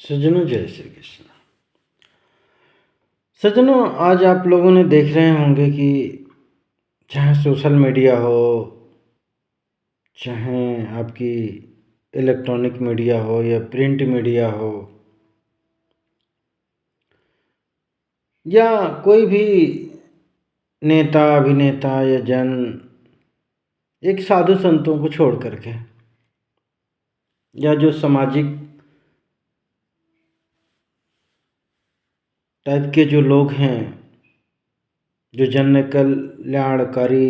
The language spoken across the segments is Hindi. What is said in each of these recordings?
सज्जनों, जय श्री कृष्ण। सज्जनों, आज आप लोगों ने देख रहे होंगे कि चाहे सोशल मीडिया हो, चाहे आपकी इलेक्ट्रॉनिक मीडिया हो या प्रिंट मीडिया हो, या कोई भी नेता, अभिनेता या जन एक साधु संतों को छोड़ करके, या जो सामाजिक टाइप के जो लोग हैं, जो जन कल्याणकारी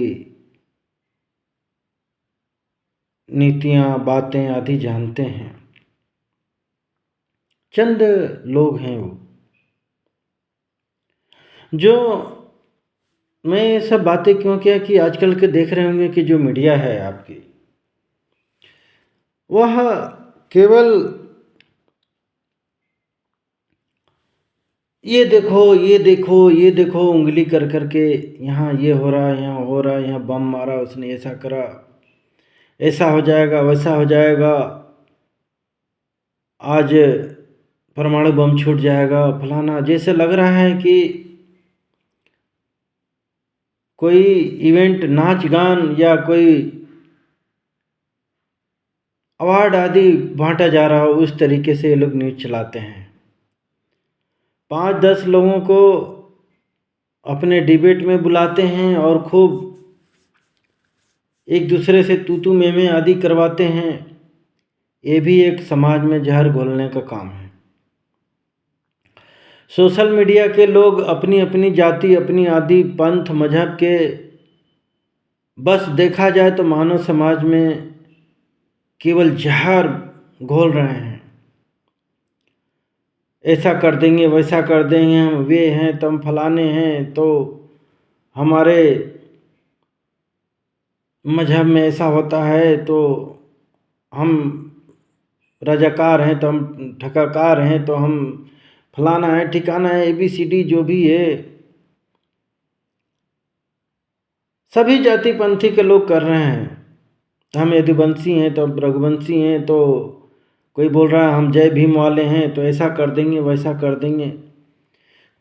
नीतियाँ, बातें आदि जानते हैं, चंद लोग हैं वो जो मैं ये सब बातें क्यों किया कि आजकल के देख रहे होंगे कि जो मीडिया है आपकी, वह केवल ये देखो, ये देखो, ये देखो उंगली कर करके, यहाँ ये हो रहा है, यहाँ हो रहा है, यहाँ बम मारा, उसने ऐसा करा, ऐसा हो जाएगा, वैसा हो जाएगा, आज परमाणु बम छूट जाएगा, फलाना, जैसे लग रहा है कि कोई इवेंट, नाच गान या कोई अवार्ड आदि बांटा जा रहा हो, उस तरीके से ये लोग न्यूज़ चलाते हैं। 5-10 लोगों को अपने डिबेट में बुलाते हैं और खूब एक दूसरे से तू तू मैं आदि करवाते हैं। ये भी एक समाज में जहर घोलने का काम है। सोशल मीडिया के लोग अपनी अपनी जाति, अपनी आदि, पंथ, मजहब के बस देखा जाए तो मानव समाज में केवल जहर घोल रहे हैं। ऐसा कर देंगे, वैसा कर देंगे, हम वे हैं तो हम फलाने हैं, तो हमारे मजहब में ऐसा होता है, तो हम रजाकार हैं, तो हम ठकाकार हैं, तो हम फलाना है, ठिकाना है, ABCD जो भी है, सभी जाति पंथी के लोग कर रहे हैं। हम यदुवंशी हैं तो रघुवंशी हैं, तो कोई बोल रहा है हम जय भीम वाले हैं, तो ऐसा कर देंगे, वैसा कर देंगे।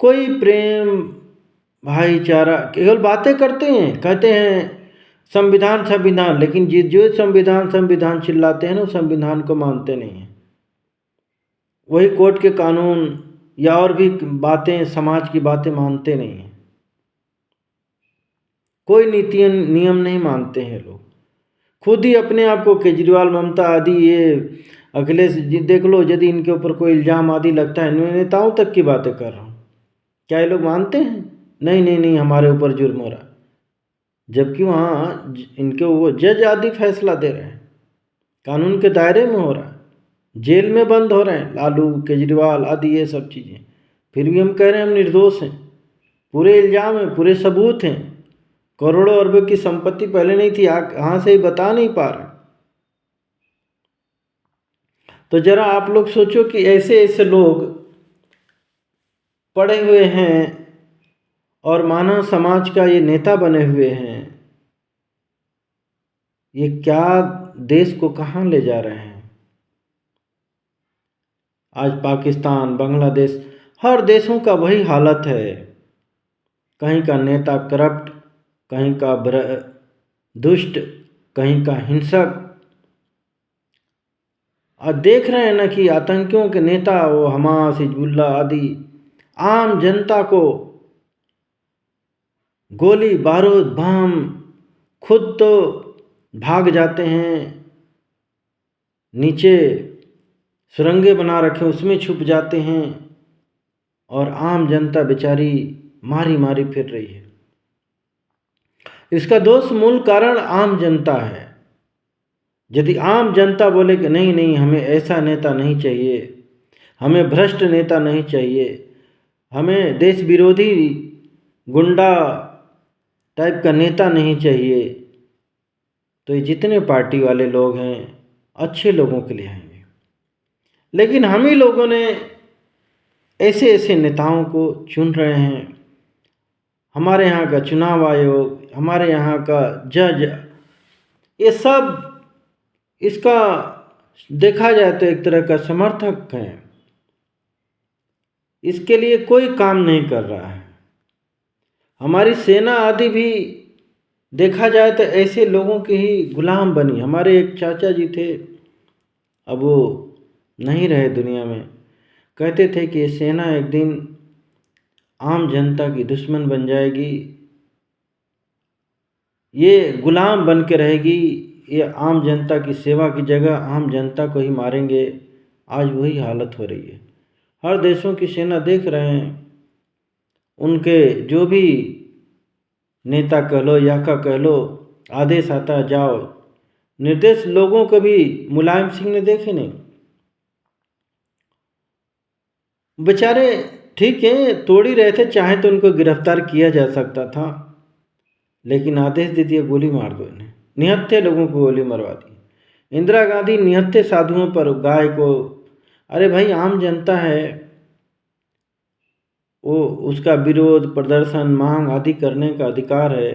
कोई प्रेम, भाईचारा, केवल बातें करते हैं, कहते हैं संविधान संविधान, लेकिन जो संविधान संविधान चिल्लाते हैं ना, संविधान को मानते नहीं हैं। वही कोर्ट के कानून या और भी बातें, समाज की बातें मानते नहीं हैं। कोई नीति नियम नहीं मानते हैं लोग। खुद ही अपने आप को केजरीवाल, ममता आदि, ये अखिलेश जी देख लो, यदि इनके ऊपर कोई इल्ज़ाम आदि लगता है, नेताओं तक की बातें कर रहा हूँ, क्या ये लोग मानते हैं? नहीं नहीं नहीं, हमारे ऊपर जुर्म हो रहा है। जबकि वहाँ इनके वो जज आदि फैसला दे रहे हैं, कानून के दायरे में हो रहा है, जेल में बंद हो रहे हैं लालू, केजरीवाल आदि, ये सब चीज़ें। फिर भी हम कह रहे हैं हम निर्दोष हैं। पूरे इल्ज़ाम हैं, पूरे सबूत हैं। करोड़ों अरबों की संपत्ति पहले नहीं थी, यहाँ से ही बता नहीं पा रहे। तो जरा आप लोग सोचो कि ऐसे ऐसे लोग पड़े हुए हैं और मानव समाज का ये नेता बने हुए हैं, ये क्या देश को कहाँ ले जा रहे हैं? आज पाकिस्तान, बांग्लादेश, हर देशों का वही हालत है। कहीं का नेता करप्ट, कहीं का दुष्ट, कहीं का हिंसक। और देख रहे हैं ना कि आतंकियों के नेता, वो हमास, हिजबुल्ला आदि, आम जनता को गोली बारूद बम, खुद तो भाग जाते हैं, नीचे सुरंगें बना रखे उसमें छुप जाते हैं, और आम जनता बेचारी मारी मारी फिर रही है। इसका दोष मूल कारण आम जनता है। यदि आम जनता बोले कि नहीं नहीं, हमें ऐसा नेता नहीं चाहिए, हमें भ्रष्ट नेता नहीं चाहिए, हमें देश विरोधी गुंडा टाइप का नेता नहीं चाहिए, तो ये जितने पार्टी वाले लोग हैं अच्छे लोगों के लिए आएंगे। लेकिन हम ही लोगों ने ऐसे ऐसे नेताओं को चुन रहे हैं। हमारे यहाँ का चुनाव आयोग, हमारे यहाँ का जज, ये सब इसका देखा जाए तो एक तरह का समर्थक हैं। इसके लिए कोई काम नहीं कर रहा है। हमारी सेना आदि भी देखा जाए तो ऐसे लोगों के ही गुलाम बनी। हमारे एक चाचा जी थे, अब वो नहीं रहे दुनिया में, कहते थे कि ये सेना एक दिन आम जनता की दुश्मन बन जाएगी, ये गुलाम बन के रहेगी, ये आम जनता की सेवा की जगह आम जनता को ही मारेंगे। आज वही हालत हो रही है। हर देशों की सेना देख रहे हैं, उनके जो भी नेता कह लो या का कह लो, आदेश आता है जाओ। निर्देश लोगों को भी मुलायम सिंह ने देखे नहीं, बेचारे ठीक है तोड़ ही रहे थे, चाहे तो उनको गिरफ्तार किया जा सकता था, लेकिन आदेश दे दिया गोली मार दो इन्हें। निहत्थे लोगों को गोली मरवा दी। इंदिरा गांधी निहत्थे साधुओं पर गाय को, अरे भाई आम जनता है, वो उसका विरोध प्रदर्शन मांग आदि करने का अधिकार है।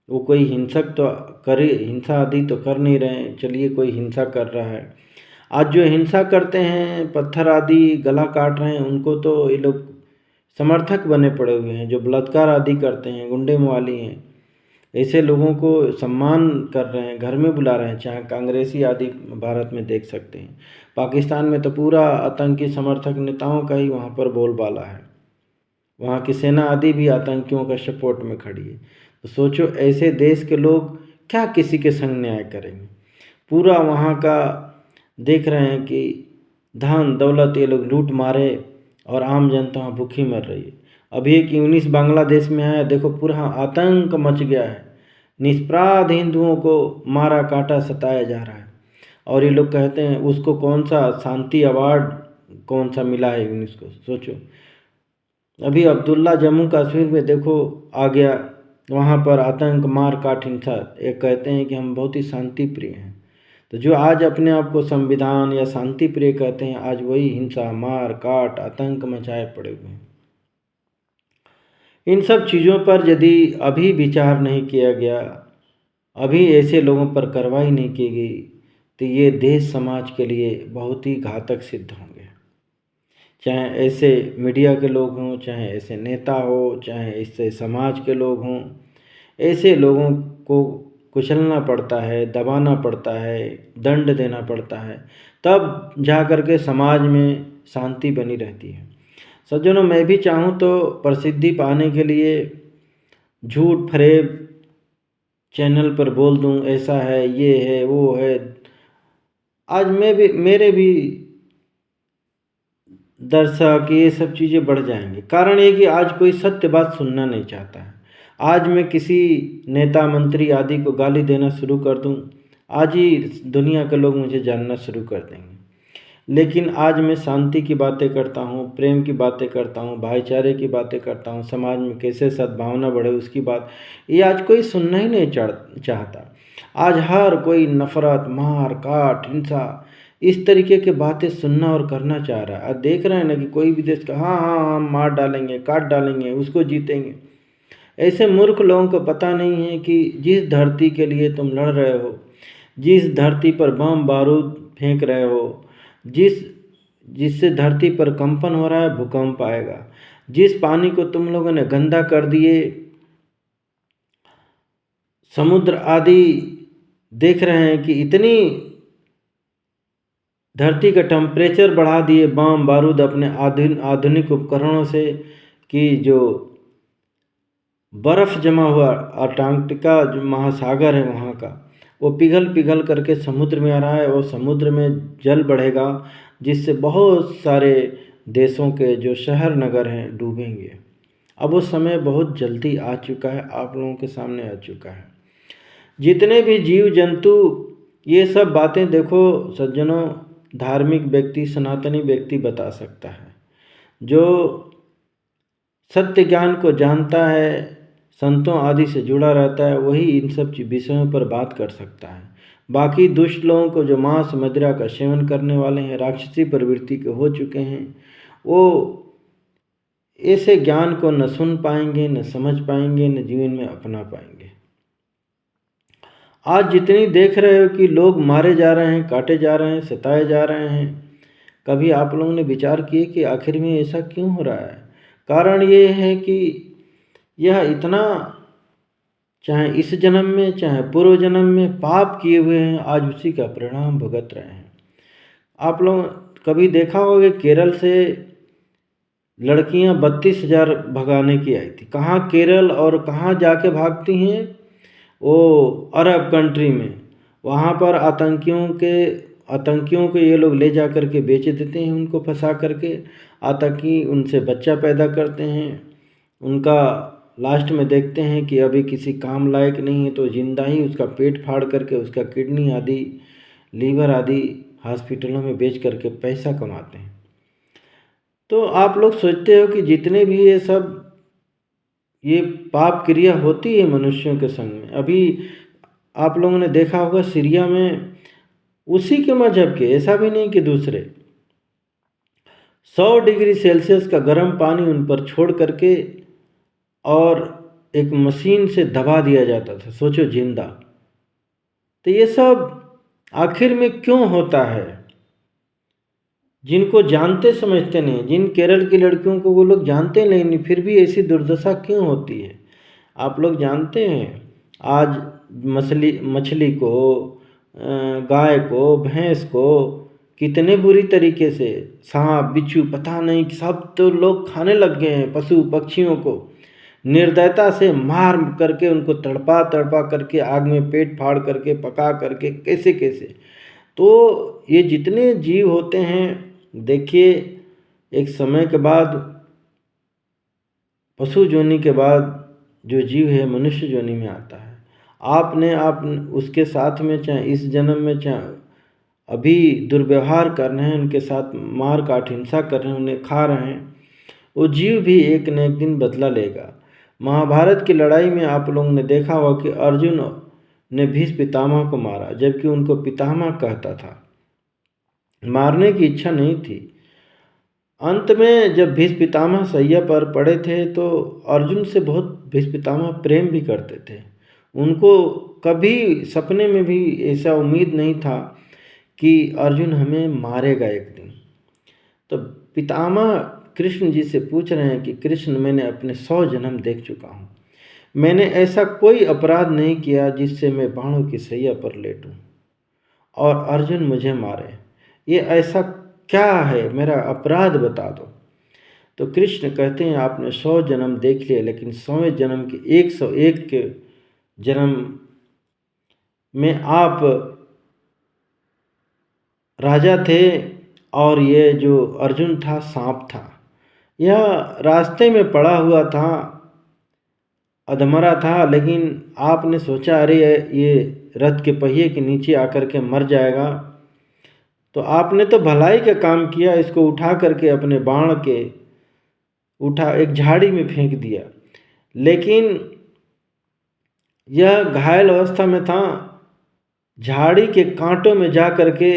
वो कोई हिंसक तो करे, हिंसा आदि तो कर नहीं रहे हैं, चलिए कोई हिंसा कर रहा है। आज जो हिंसा करते हैं, पत्थर आदि गला काट रहे हैं, उनको तो ये लोग समर्थक बने पड़े हुए हैं। जो बलात्कार आदि करते हैं, गुंडे मवाली हैं, ऐसे लोगों को सम्मान कर रहे हैं, घर में बुला रहे हैं। चाहे कांग्रेसी आदि भारत में देख सकते हैं, पाकिस्तान में तो पूरा आतंकी समर्थक नेताओं का ही वहाँ पर बोलबाला है। वहाँ की सेना आदि भी आतंकियों का सपोर्ट में खड़ी है। तो सोचो ऐसे देश के लोग क्या किसी के संग न्याय करेंगे। पूरा वहाँ का देख रहे हैं कि धन दौलत ये लोग लूट मारे और आम जनता वहाँ भूखी मर रही है। अभी एक यूनिस बांग्लादेश में है, देखो पूरा आतंक मच गया है, निष्पराध हिंदुओं को मारा काटा सताया जा रहा है। और ये लोग कहते हैं उसको कौन सा शांति अवार्ड कौन सा मिला है यूनिस को, सोचो। अभी अब्दुल्ला जम्मू कश्मीर में देखो आ गया, वहाँ पर आतंक मार काट हिंसा, एक कहते हैं कि हम बहुत ही शांति प्रिय हैं। तो जो आज अपने आप को संविधान या शांति प्रिय कहते हैं, आज वही हिंसा मार काट आतंक मचाए पड़े हुए हैं। इन सब चीज़ों पर यदि अभी विचार नहीं किया गया, अभी ऐसे लोगों पर कार्रवाई नहीं की गई, तो ये देश समाज के लिए बहुत ही घातक सिद्ध होंगे। चाहे ऐसे मीडिया के लोग हों, चाहे ऐसे नेता हो, चाहे ऐसे समाज के लोग हों, ऐसे लोगों को कुचलना पड़ता है, दबाना पड़ता है, दंड देना पड़ता है, तब जा कर के समाज में शांति बनी रहती है। सज्जनों, मैं भी चाहूँ तो प्रसिद्धि पाने के लिए झूठ फरेब चैनल पर बोल दूँ, ऐसा है, ये है, वो है। आज मेरे भी दर्शक ये सब चीज़ें बढ़ जाएंगे। कारण ये कि आज कोई सत्य बात सुनना नहीं चाहता है। आज मैं किसी नेता मंत्री आदि को गाली देना शुरू कर दूं, आज ही दुनिया के लोग मुझे जानना शुरू कर देंगे। लेकिन आज मैं शांति की बातें करता हूँ, प्रेम की बातें करता हूँ, भाईचारे की बातें करता हूँ, समाज में कैसे सद्भावना बढ़े उसकी बात, ये आज कोई सुनना ही नहीं चाहता। आज हर कोई नफरत, मार काट, हिंसा, इस तरीके के बातें सुनना और करना चाह रहा है। आज देख रहे हैं ना कि कोई भी देश का हाँ हाँ हाँ मार डालेंगे, काट डालेंगे, उसको जीतेंगे। ऐसे मूर्ख लोगों को पता नहीं है कि जिस धरती के लिए तुम लड़ रहे हो, जिस धरती पर बम बारूद फेंक रहे हो, जिससे धरती पर कंपन हो रहा है, भूकंप आएगा। जिस पानी को तुम लोगों ने गंदा कर दिए, समुद्र आदि देख रहे हैं कि इतनी धरती का टेम्परेचर बढ़ा दिए बम बारूद अपने आधुनिक उपकरणों से, कि जो बर्फ़ जमा हुआ अंटार्कटिका जो महासागर है वहाँ का, वो पिघल पिघल करके समुद्र में आ रहा है, और समुद्र में जल बढ़ेगा, जिससे बहुत सारे देशों के जो शहर नगर हैं डूबेंगे। अब वो समय बहुत जल्दी आ चुका है, आप लोगों के सामने आ चुका है। जितने भी जीव जंतु, ये सब बातें देखो सज्जनों, धार्मिक व्यक्ति, सनातनी व्यक्ति बता सकता है। जो सत्य ज्ञान को जानता है, संतों आदि से जुड़ा रहता है, वही इन सब विषयों पर बात कर सकता है। बाकी दुष्ट लोगों को, जो मांस मदिरा का सेवन करने वाले हैं, राक्षसी प्रवृत्ति के हो चुके हैं, वो ऐसे ज्ञान को न सुन पाएंगे, न समझ पाएंगे, न जीवन में अपना पाएंगे। आज जितनी देख रहे हो कि लोग मारे जा रहे हैं, काटे जा रहे हैं, सताए जा रहे हैं, कभी आप लोगों ने विचार किए कि आखिर में ऐसा क्यों हो रहा है? कारण ये है कि यह इतना, चाहे इस जन्म में चाहे पूर्व जन्म में पाप किए हुए हैं, आज उसी का परिणाम भुगत रहे हैं। आप लोग कभी देखा होगा कि केरल से लड़कियां 32,000 भगाने की आई थी। कहाँ केरल और कहाँ जाके भागती हैं? वो अरब कंट्री में। वहाँ पर आतंकियों को ये लोग ले जा कर के बेच देते हैं, उनको फंसा करके। आतंकी उनसे बच्चा पैदा करते हैं, उनका लास्ट में देखते हैं कि अभी किसी काम लायक नहीं है तो जिंदा ही उसका पेट फाड़ करके उसका किडनी आदि, लीवर आदि हॉस्पिटलों में बेच करके पैसा कमाते हैं। तो आप लोग सोचते हो कि जितने भी ये पाप क्रिया होती है मनुष्यों के संग में, अभी आप लोगों ने देखा होगा सीरिया में उसी के मजहब के, ऐसा भी नहीं कि दूसरे, 100 डिग्री सेल्सियस का गर्म पानी उन पर छोड़ करके और एक मशीन से दबा दिया जाता था, सोचो जिंदा। तो ये सब आखिर में क्यों होता है? जिनको जानते समझते नहीं, जिन केरल की लड़कियों को वो लोग जानते नहीं, फिर भी ऐसी दुर्दशा क्यों होती है? आप लोग जानते हैं आज मछली को, गाय को, भैंस को कितने बुरी तरीके से सांप बिच्छू पता नहीं सब तो लोग खाने लग गए हैं। पशु पक्षियों को निर्दयता से मार करके उनको तड़पा तड़पा करके आग में पेट फाड़ करके पका करके कैसे कैसे। तो ये जितने जीव होते हैं, देखिए एक समय के बाद, पशु योनि के बाद जो जीव है मनुष्य योनि में आता है। आप उसके साथ में चाहे इस जन्म में चाहे अभी दुर्व्यवहार कर रहे हैं, उनके साथ मार काट हिंसा कर रहे हैं, उन्हें खा रहे हैं, वो जीव भी एक न एक दिन बदला लेगा। महाभारत की लड़ाई में आप लोगों ने देखा होगा कि अर्जुन ने भीष्म पितामह को मारा, जबकि उनको पितामह कहता था, मारने की इच्छा नहीं थी। अंत में जब भीष्म पितामह सैया पर पड़े थे तो अर्जुन से बहुत भीष्म पितामह प्रेम भी करते थे। उनको कभी सपने में भी ऐसा उम्मीद नहीं था कि अर्जुन हमें मारेगा एक दिन। तो पितामह कृष्ण जी से पूछ रहे हैं कि कृष्ण, मैंने अपने 100 जन्म देख चुका हूँ, मैंने ऐसा कोई अपराध नहीं किया जिससे मैं बाणों की सैया पर लेटूं और अर्जुन मुझे मारे। ये ऐसा क्या है, मेरा अपराध बता दो। तो कृष्ण कहते हैं, आपने 100 जन्म देख लिए, लेकिन 100वें जन्म के 101 के जन्म में आप राजा थे और ये जो अर्जुन था सांप था। यह रास्ते में पड़ा हुआ था, अधमरा था, लेकिन आपने सोचा अरे ये रथ के पहिए के नीचे आकर के मर जाएगा, तो आपने तो भलाई का काम किया, इसको उठा करके अपने बाण के एक झाड़ी में फेंक दिया। लेकिन यह घायल अवस्था में था, झाड़ी के कांटों में जा करके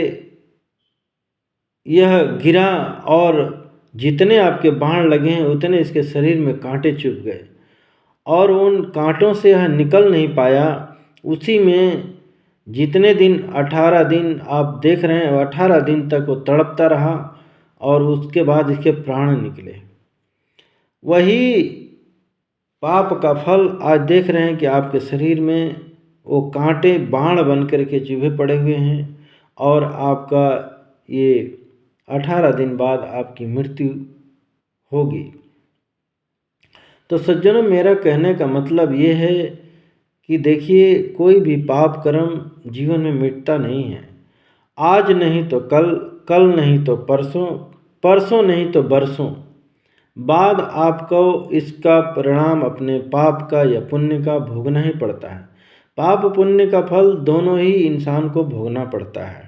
यह गिरा और जितने आपके बाण लगे हैं उतने इसके शरीर में कांटे चुभ गए और उन कांटों से यह निकल नहीं पाया। उसी में जितने दिन 18 दिन आप देख रहे हैं, 18 दिन तक वो तड़पता रहा और उसके बाद इसके प्राण निकले। वही पाप का फल आज देख रहे हैं कि आपके शरीर में वो कांटे बाण बन करके चुभे पड़े हुए हैं और आपका ये 18 दिन बाद आपकी मृत्यु होगी। तो सज्जनों, मेरा कहने का मतलब ये है कि देखिए, कोई भी पाप कर्म जीवन में मिटता नहीं है। आज नहीं तो कल, कल नहीं तो परसों, परसों नहीं तो बरसों बाद आपको इसका परिणाम अपने पाप का या पुण्य का भोगना ही पड़ता है। पाप पुण्य का फल दोनों ही इंसान को भोगना पड़ता है,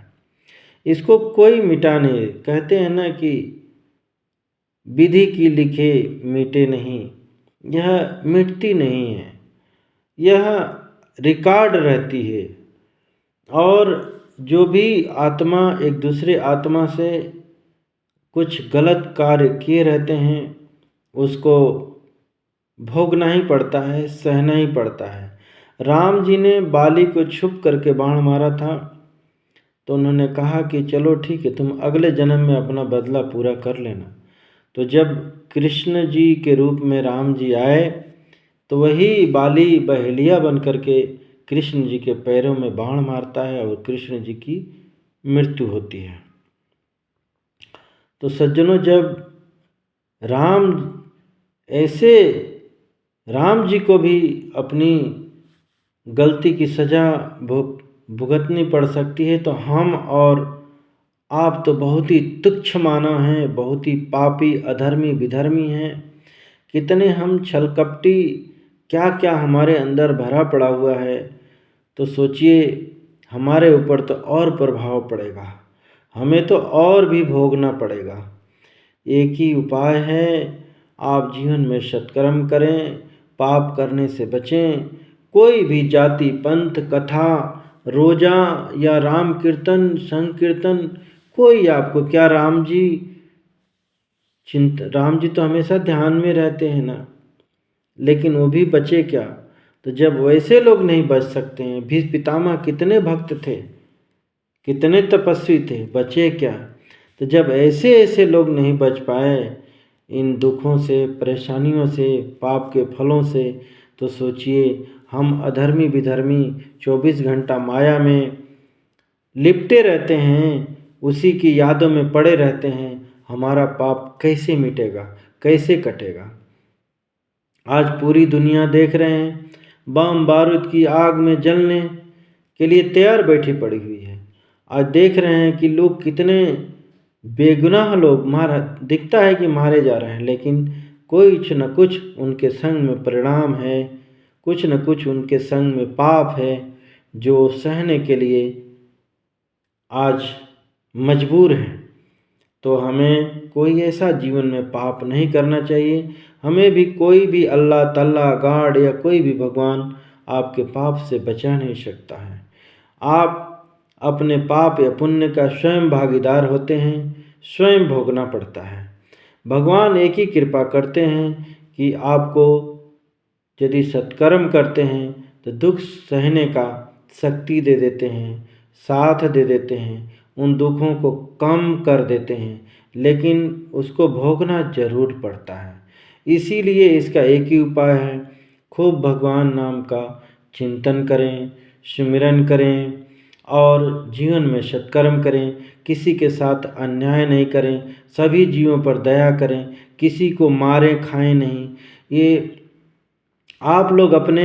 इसको कोई मिटा नहीं। कहते हैं ना कि विधि की लिखे मिटे नहीं, यह मिटती नहीं है, यह रिकॉर्ड रहती है। और जो भी आत्मा एक दूसरे आत्मा से कुछ गलत कार्य किए रहते हैं उसको भोगना ही पड़ता है, सहना ही पड़ता है। राम जी ने बाली को छुप करके बाण मारा था, तो उन्होंने कहा कि चलो ठीक है, तुम अगले जन्म में अपना बदला पूरा कर लेना। तो जब कृष्ण जी के रूप में राम जी आए तो वही बाली बहेलिया बन करके कृष्ण जी के पैरों में बाण मारता है और कृष्ण जी की मृत्यु होती है। तो सज्जनों, जब राम ऐसे राम जी को भी अपनी गलती की सज़ा भुगतनी पड़ सकती है, तो हम और आप तो बहुत ही तुच्छ मानव हैं, बहुत ही पापी अधर्मी विधर्मी हैं। कितने हम छलकपटी, क्या क्या हमारे अंदर भरा पड़ा हुआ है। तो सोचिए, हमारे ऊपर तो और प्रभाव पड़ेगा, हमें तो और भी भोगना पड़ेगा। एक ही उपाय है, आप जीवन में सत्कर्म करें, पाप करने से बचें। कोई भी जाति, पंथ, कथा, रोजा या राम कीर्तन, संकीर्तन, कोई आपको क्या, राम जी तो हमेशा ध्यान में रहते हैं ना, लेकिन वो भी बचे क्या? तो जब वैसे लोग नहीं बच सकते हैं, भीष्म पितामह कितने भक्त थे, कितने तपस्वी थे, बचे क्या? तो जब ऐसे ऐसे लोग नहीं बच पाए इन दुखों से, परेशानियों से, पाप के फलों से, तो सोचिए, हम अधर्मी विधर्मी 24 घंटा माया में लिपटे रहते हैं, उसी की यादों में पड़े रहते हैं। हमारा पाप कैसे मिटेगा, कैसे कटेगा? आज पूरी दुनिया देख रहे हैं, बम बारूद की आग में जलने के लिए तैयार बैठी पड़ी हुई है। आज देख रहे हैं कि लोग कितने बेगुनाह लोग दिखता है कि मारे जा रहे हैं, लेकिन कुछ न कुछ उनके संग में परिणाम है, कुछ न कुछ उनके संग में पाप है, जो सहने के लिए आज मजबूर हैं। तो हमें कोई ऐसा जीवन में पाप नहीं करना चाहिए। हमें भी कोई भी अल्लाह तल्ला गाड या कोई भी भगवान आपके पाप से बचा नहीं सकता है। आप अपने पाप या पुण्य का स्वयं भागीदार होते हैं, स्वयं भोगना पड़ता है। भगवान एक ही कृपा करते हैं कि आपको यदि सत्कर्म करते हैं तो दुख सहने का शक्ति दे देते हैं, साथ दे देते हैं, उन दुखों को कम कर देते हैं, लेकिन उसको भोगना जरूर पड़ता है। इसीलिए इसका एक ही उपाय है, खूब भगवान नाम का चिंतन करें, सुमिरन करें और जीवन में सत्कर्म करें। किसी के साथ अन्याय नहीं करें, सभी जीवों पर दया करें, किसी को मारें खाएं नहीं। ये आप लोग अपने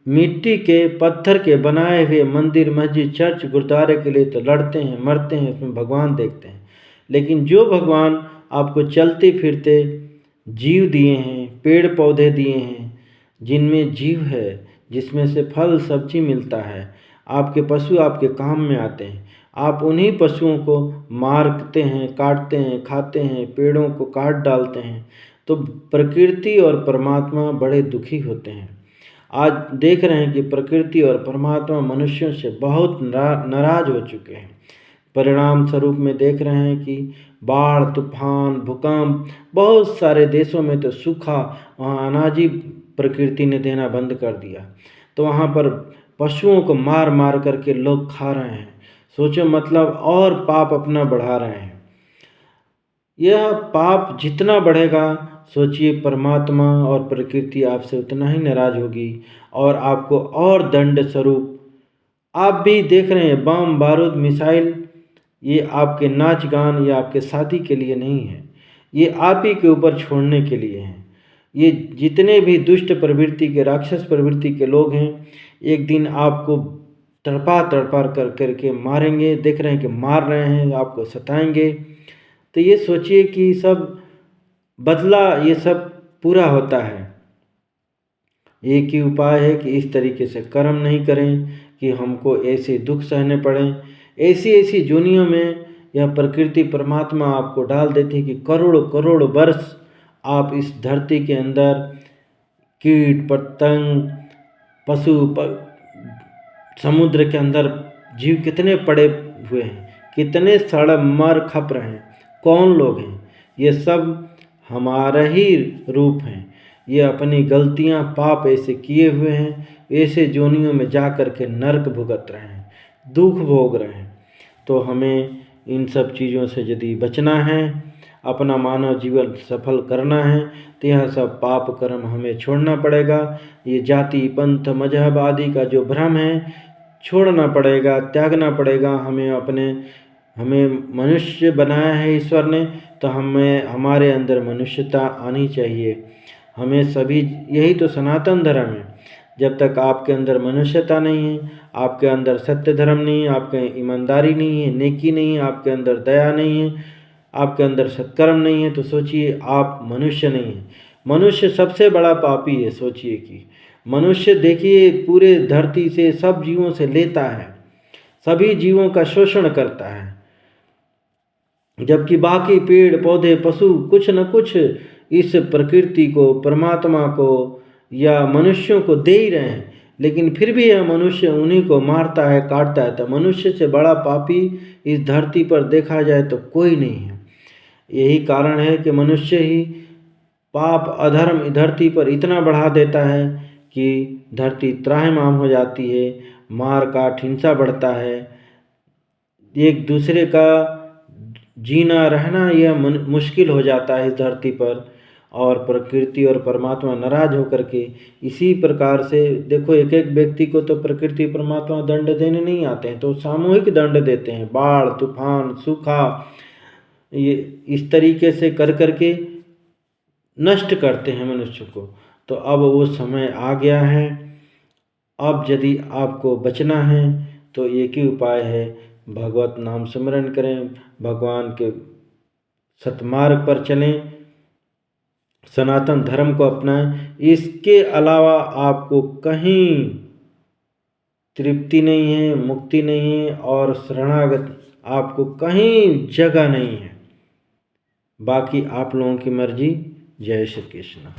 मिट्टी के पत्थर के बनाए हुए मंदिर, मस्जिद, चर्च, गुरुद्वारे के लिए तो लड़ते हैं, मरते हैं, उसमें भगवान देखते हैं, लेकिन जो भगवान आपको चलते फिरते जीव दिए हैं, पेड़ पौधे दिए हैं, जिनमें जीव है, जिसमें से फल सब्जी मिलता है, आपके पशु आपके काम में आते हैं, आप उन्हीं पशुओं को मारते हैं, काटते हैं, खाते हैं, पेड़ों को काट डालते हैं, तो प्रकृति और परमात्मा बड़े दुखी होते हैं। आज देख रहे हैं कि प्रकृति और परमात्मा मनुष्यों से बहुत नाराज हो चुके हैं। परिणाम स्वरूप में देख रहे हैं कि बाढ़, तूफान, भूकंप, बहुत सारे देशों में तो सूखा, वहाँ अनाज ही प्रकृति ने देना बंद कर दिया, तो वहाँ पर पशुओं को मार मार करके लोग खा रहे हैं। सोचो, मतलब और पाप अपना बढ़ा रहे हैं। यह पाप जितना बढ़ेगा, सोचिए परमात्मा और प्रकृति आपसे उतना ही नाराज होगी और आपको और दंड स्वरूप, आप भी देख रहे हैं बम बारूद मिसाइल, ये आपके नाच गान या आपके शादी के लिए नहीं है, ये आप ही के ऊपर छोड़ने के लिए हैं। ये जितने भी दुष्ट प्रवृत्ति के, राक्षस प्रवृत्ति के लोग हैं, एक दिन आपको तड़पा तड़पा करके मारेंगे। देख रहे हैं कि मार रहे हैं, आपको सताएंगे। तो ये सोचिए कि सब बदला, ये सब पूरा होता है। एक ही उपाय है कि इस तरीके से कर्म नहीं करें कि हमको ऐसे दुख सहने पड़ें। ऐसी ऐसी जोनियों में यह प्रकृति परमात्मा आपको डाल देती है कि करोड़ों करोड़ों वर्ष आप इस धरती के अंदर कीट पतंग, पशु समुद्र के अंदर जीव कितने पड़े हुए हैं, कितने सड़ मर खप रहे हैं। कौन लोग हैं? ये सब हमारा ही रूप हैं। ये अपनी गलतियां, पाप ऐसे किए हुए हैं, ऐसे जोनियों में जा कर के नरक भुगत रहे हैं, दुख भोग रहे हैं। तो हमें इन सब चीज़ों से यदि बचना है, अपना मानव जीवन सफल करना है, तो यह सब पाप कर्म हमें छोड़ना पड़ेगा। ये जाति पंथ मजहब आदि का जो भ्रम है छोड़ना पड़ेगा, त्यागना पड़ेगा। हमें मनुष्य बनाया है ईश्वर ने, तो हमें हमारे अंदर मनुष्यता आनी चाहिए। हमें सभी, यही तो सनातन धर्म है। जब तक आपके अंदर मनुष्यता नहीं है, आपके अंदर सत्य धर्म नहीं है, आपके ईमानदारी नहीं है, नेकी नहीं है, आपके अंदर दया नहीं है, आपके अंदर सत्कर्म नहीं है, तो सोचिए आप मनुष्य नहीं हैं। मनुष्य सबसे बड़ा पापी है। सोचिए कि मनुष्य, देखिए, पूरे धरती से सब जीवों से लेता है, सभी जीवों का शोषण करता है, जबकि बाकी पेड़ पौधे पशु कुछ न कुछ इस प्रकृति को, परमात्मा को या मनुष्यों को दे ही रहे हैं, लेकिन फिर भी यह मनुष्य उन्हीं को मारता है, काटता है। तो मनुष्य से बड़ा पापी इस धरती पर देखा जाए तो कोई नहीं है। यही कारण है कि मनुष्य ही पाप अधर्म धरती पर इतना बढ़ा देता है कि धरती त्राहिमाम हो जाती है, मार काट हिंसा बढ़ता है, एक दूसरे का जीना रहना यह मुश्किल हो जाता है इस धरती पर। और प्रकृति और परमात्मा नाराज होकर के इसी प्रकार से, देखो, एक एक व्यक्ति को तो प्रकृति परमात्मा दंड देने नहीं आते हैं, तो सामूहिक दंड देते हैं। बाढ़, तूफान, सूखा, ये इस तरीके से कर करके नष्ट करते हैं मनुष्य को। तो अब वो समय आ गया है। अब यदि आपको बचना है तो एक ही उपाय है, भगवत नाम स्मरण करें, भगवान के सतमार्ग पर चलें, सनातन धर्म को अपनाएं। इसके अलावा आपको कहीं तृप्ति नहीं है, मुक्ति नहीं है, और शरणागत आपको कहीं जगह नहीं है। बाकी आप लोगों की मर्जी। जय श्री कृष्ण।